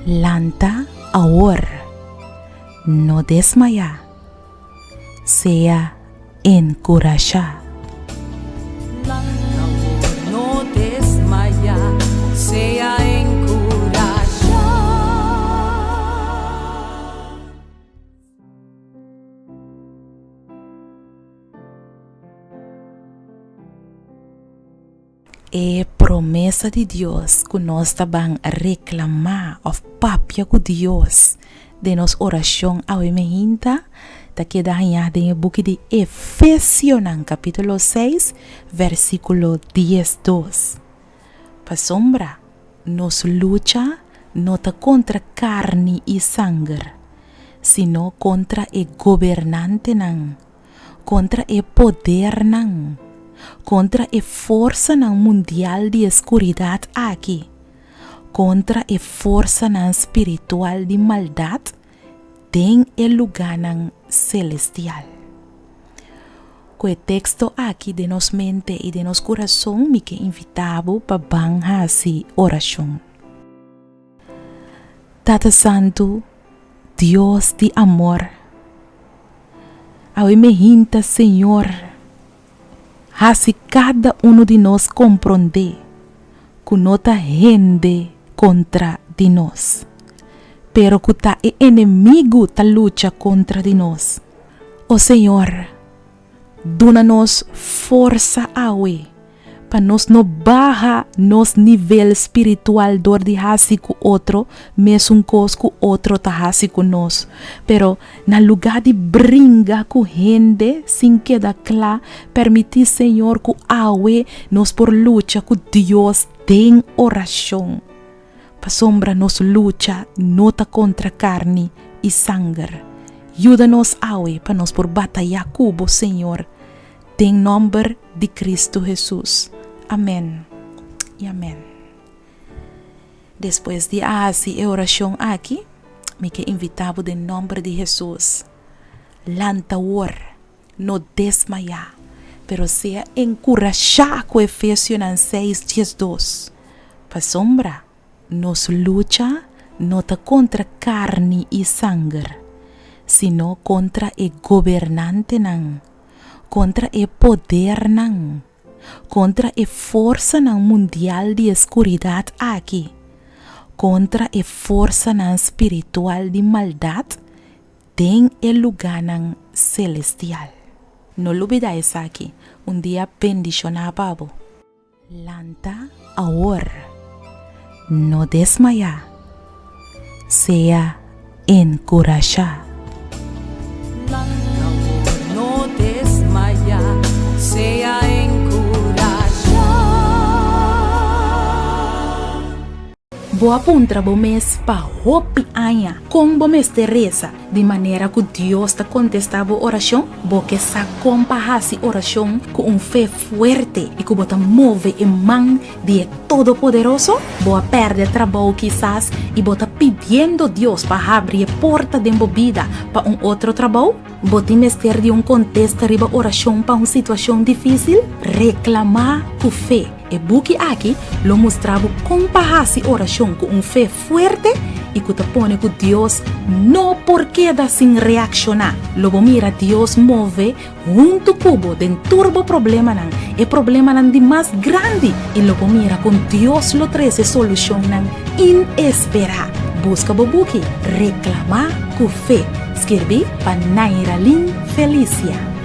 Lanta ahora, no desmaya, sea encorajar. Lanta ahora, no desmaya, sea encorajar. É promessa de Deus que nós também reclamar of papia com Deus de nossa oração ao emehinta da que dá em book de Efésios capítulo 6 versículo 10-2. Pa sombra, nos luta não tá contra carne e sangue, sino contra o governante contra o poder contra a força mundial de escuridade aqui, contra a força espiritual de maldade tem o lugar celestial. Com o texto aqui de nossa mente e de nosso coração, me que invitavo para banhar essa oração. Tata Santo, Deus de amor, ao me hinta, Senhor, assim cada de nós compreende que não está rende contra de nós, pero que tá inimigo tá luta contra de nós. O Senhor, dona-nos força para nós não barra nos nível espiritual dor de hasi com outro, mesmo cos com outro tá hasi com nós. Pero na lugar de brincar com gente, sem que da claro, permitir Senhor que awe nos por luta com Deus tem oração. Pa sombra nos luta nota contra carne e sangue. Ajuda-nos awe para nós por batalhar cubo, Senhor. Tem nome de Cristo Jesus. Amém e amém. Depois de fazer a oração aqui, me que invitava em nome de Jesus. Lanta ahora, no desmayar, pero sea encorajar com Efésios 6:10-2. Pa sombra, nos luta não tá contra carne e sangue, sino contra o governante contra o poder contra a força mundial de escuridade aqui, contra a força espiritual de maldade tem o lugar celestial. Não olvida isso aqui, dia bendicionado pavo. Lanta ahora, no desmaya, sea encorajar. Lanta ahora, no desmaya, sea encorajar. Boa puntra bo mês pa hopi anha com bo mês Teresa de maneira que Deus está contestava a oração, bo que sa compahasi oração com fé forte e que bota move em mão de Todo-Poderoso, boa perde trabalho quizás e bota pedindo Deus para abrir a porta de vida para outro trabalho, bota mestre de contexto riba oração para situação difícil, reclamar com fé. E buki aqui lo mostrava compahasi oração com fé forte e que te pone que Deus não porque da sem reaccionar. Logo mira Deus move junto cubo den turbo problema e problema de mais grande e logo mira com Deus lo treze solução inesperada. Busca bobuki reclamar com fé. Escrevi para Naira Lin Felicia.